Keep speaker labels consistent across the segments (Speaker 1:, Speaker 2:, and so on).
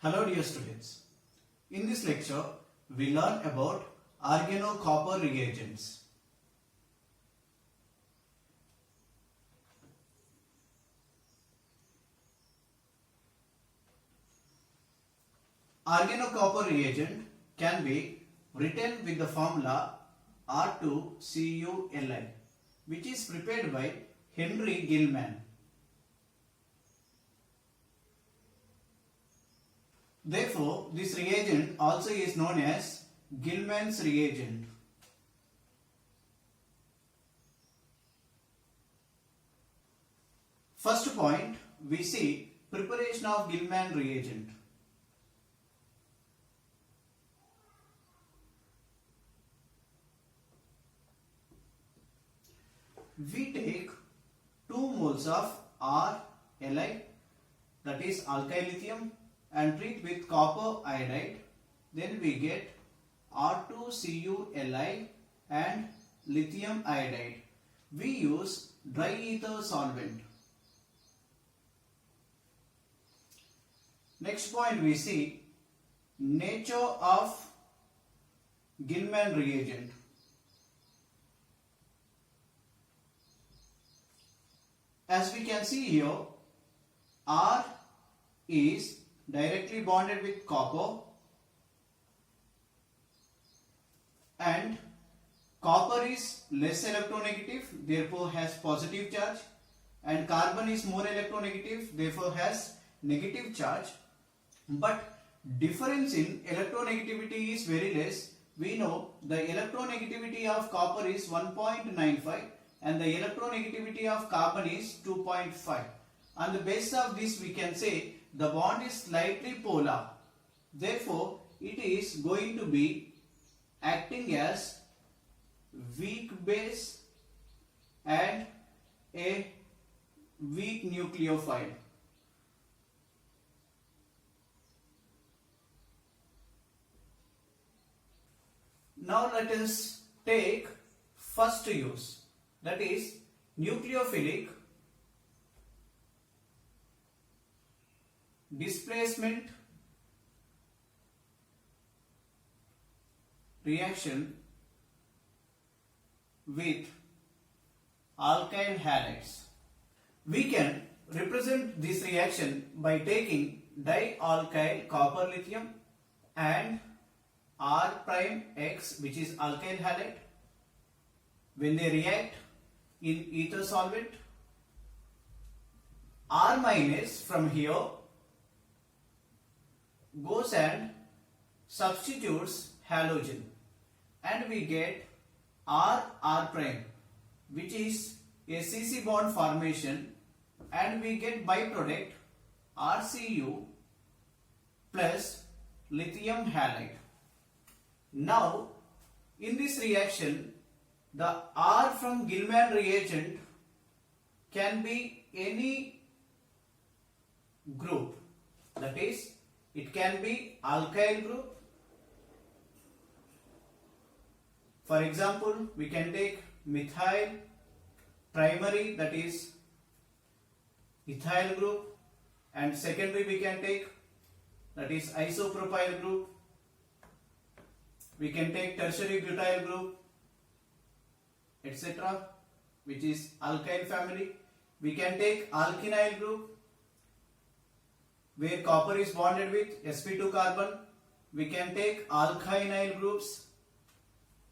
Speaker 1: Hello dear students. In this lecture, we learn about organocopper reagents. Organocopper reagent can be written with the formula R2CuLi, which is prepared by Henry Gilman. Therefore, this reagent also is known as Gilman's reagent. First point, we see preparation of Gilman reagent. We take 2 moles of RLi, that is alkyl lithium, and treat with copper iodide. Then we get R2CuLi and lithium iodide. We use dry ether solvent. Next point, we see nature of Gilman reagent. As we can see here, R is directly bonded with copper and copper is less electronegative, therefore has positive charge, and carbon is more electronegative, therefore has negative charge. But difference in electronegativity is very less. We know the electronegativity of copper is 1.95 and the electronegativity of carbon is 2.5. On the basis of this, we can say the bond is slightly polar. Therefore, it is going to be acting as weak base and a weak nucleophile. Now let us take first use, that is nucleophilic displacement reaction with alkyl halides. We can represent this reaction by taking dialkyl copper lithium and R prime X, which is alkyl halide. When they react in ether solvent, R minus from here goes and substitutes halogen and we get R prime, which is a CC bond formation, and we get byproduct RCu plus lithium halide. Now in this reaction, the R from Gilman reagent can be any group, that is it can be alkyl group. For example, we can take methyl primary, that is ethyl group, and secondary we can take, that is isopropyl group. We can take tertiary butyl group, etc., which is alkyl family. We can take alkenyl group, where copper is bonded with sp2 carbon. We can take alkynyl groups,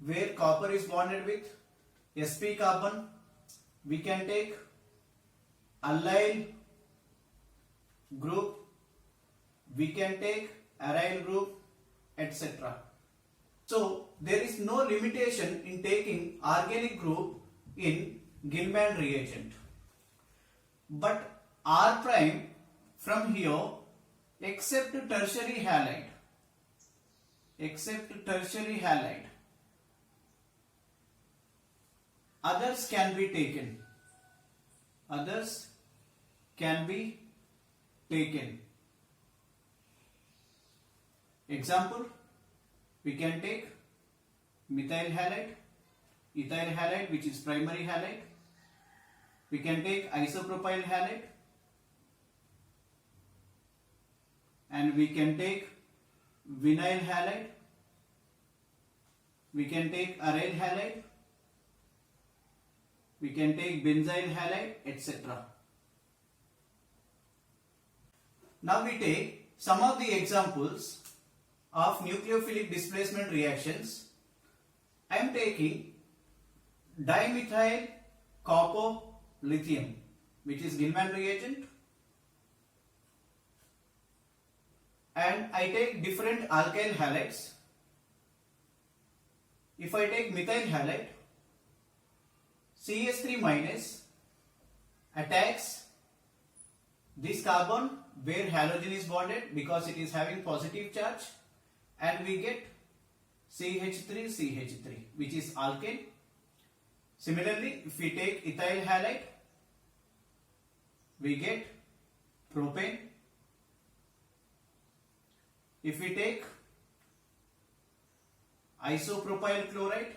Speaker 1: where copper is bonded with sp carbon. We can take allyl group. We can take aryl group, etc. So there is no limitation in taking organic group in Gilman reagent. But R prime from here, except tertiary halide, others can be taken. Example, we can take methyl halide, ethyl halide, which is primary halide. We can take isopropyl halide, and we can take vinyl halide, we can take aryl halide, we can take benzyl halide, etc. Now we take some of the examples of nucleophilic displacement reactions. I am taking dimethyl copper lithium, which is Gilman reagent, and I take different alkyl halides. If I take methyl halide, CH3 minus attacks this carbon where halogen is bonded because it is having positive charge, and we get CH3 which is alkane. Similarly, if we take ethyl halide, we get propane. If we take isopropyl chloride,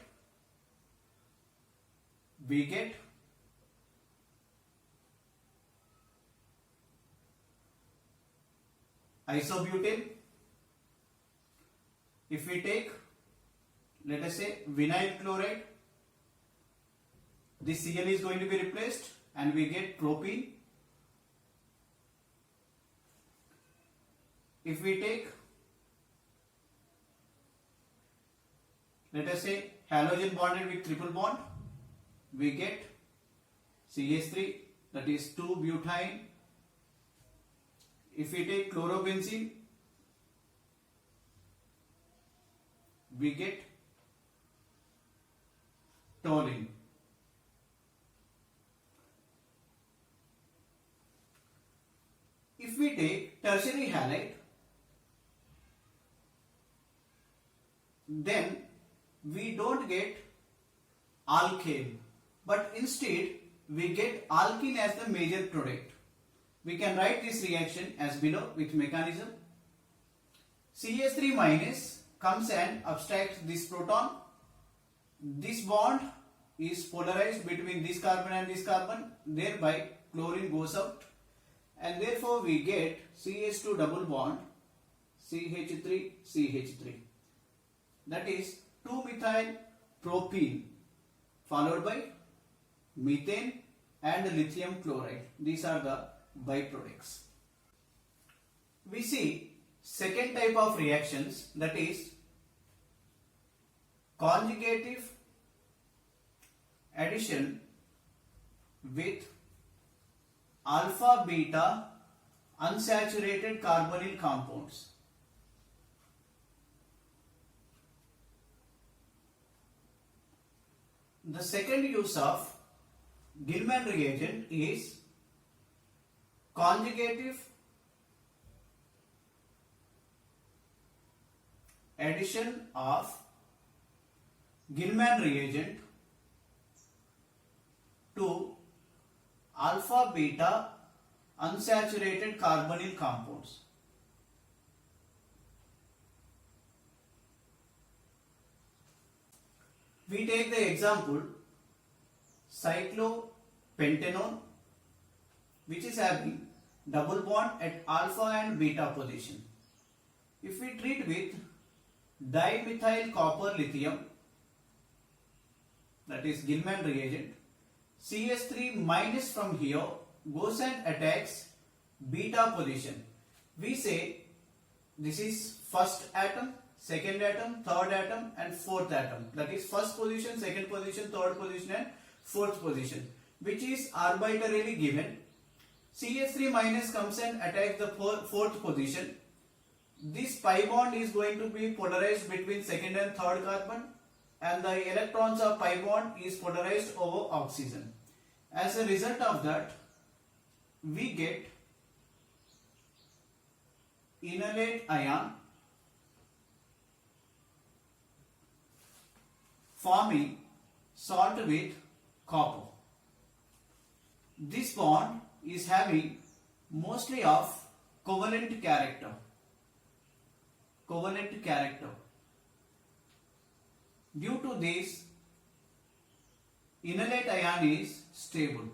Speaker 1: we get isobutane. If we take, let us say, vinyl chloride, this Cl is going to be replaced and we get propene. If we take, let us say, halogen bonded with triple bond, we get CH3, that is 2-butyne. If we take chlorobenzene, we get toluene. If we take tertiary halide, then we don't get alkane, but instead we get alkene as the major product. We can write this reaction as below with mechanism. CH3 minus comes and abstracts this proton. This bond is polarized between this carbon and this carbon, thereby chlorine goes out, and therefore we get CH2 double bond CH3. That is 2-methyl propene followed by methane and lithium chloride. These are the byproducts. We see second type of reactions, that is conjugative addition with alpha beta unsaturated carbonyl compounds. The second use of Gilman reagent is conjugative addition of Gilman reagent to alpha beta unsaturated carbonyl compounds. We take the example cyclopentanone, which is having double bond at alpha and beta position. If we treat with dimethyl copper lithium, that is Gilman reagent, CH3 minus from here goes and attacks beta position. We say this is first atom, second atom, third atom and fourth atom. That is first position, second position, third position and fourth position, which is arbitrarily given. CH3 minus comes and attacks the fourth position. This pi bond is going to be polarized between second and third carbon, and the electrons of pi bond is polarized over oxygen. As a result of that, we get enolate ion forming salt with copper. This bond is having mostly of covalent character. Due to this, enolate ion is stable.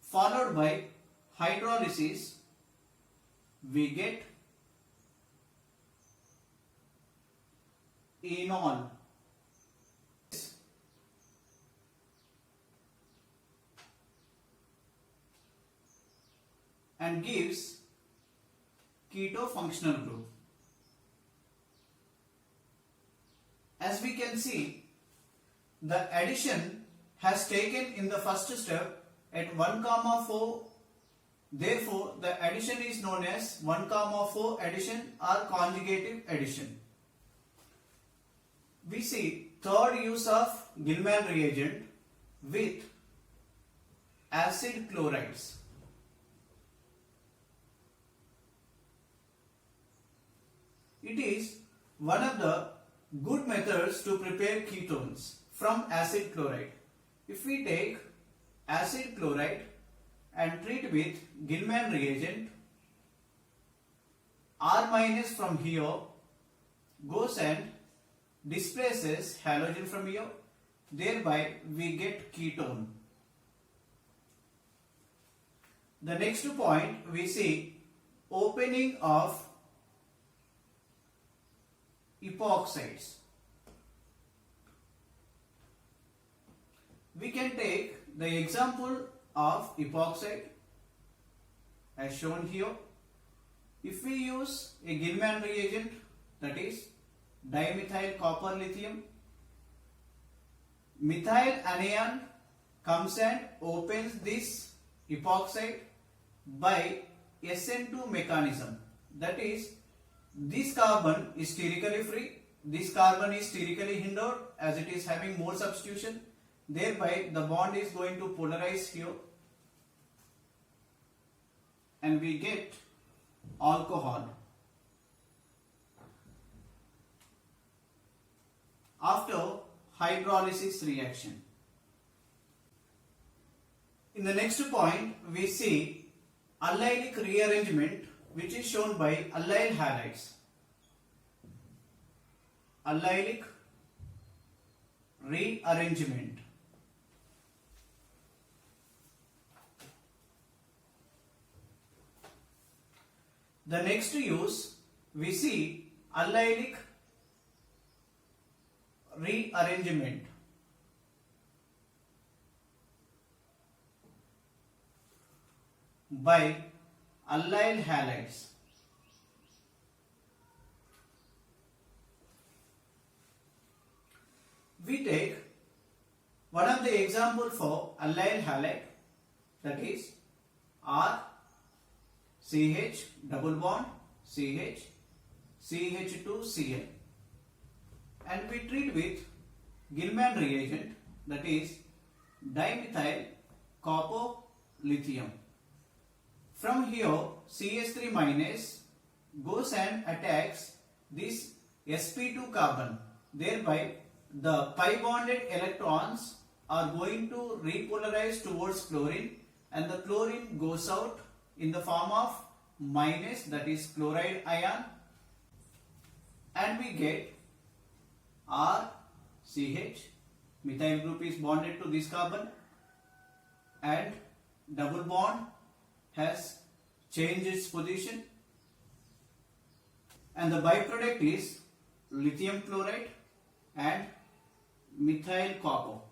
Speaker 1: Followed by hydrolysis, we get enol. And gives keto functional group. As we can see, the addition has taken in the first step at 1,4. Therefore, the addition is known as 1,4 addition or conjugative addition. We see third use of Gilman reagent with acid chlorides. It is one of the good methods to prepare ketones from acid chloride. If we take acid chloride and treat with Gilman reagent, R minus from here goes and displaces halogen from here, thereby we get ketone. The next point we see opening of epoxides. We can take the example of epoxide as shown here. If we use a Gilman reagent, that is dimethyl copper lithium, methyl anion comes and opens this epoxide by SN2 mechanism. That is, this carbon is sterically free, this carbon is sterically hindered as it is having more substitution, thereby the bond is going to polarize here and we get alcohol. After hydrolysis reaction. In the next point we see allylic rearrangement, which is shown by allyl halides. Allylic rearrangement. The next use we see allylic rearrangement. By allyl halides. We take one of the example for allyl halide, that is R CH double bond CH CH2Cl, and we treat with Gilman reagent, that is dimethyl copper lithium. From here CH3 minus goes and attacks this sp2 carbon, thereby the pi bonded electrons are going to repolarize towards chlorine and the chlorine goes out in the form of minus, that is chloride ion, and we get RCH, methyl group is bonded to this carbon and double bond has changed its position and the byproduct is lithium chloride and methyl copper.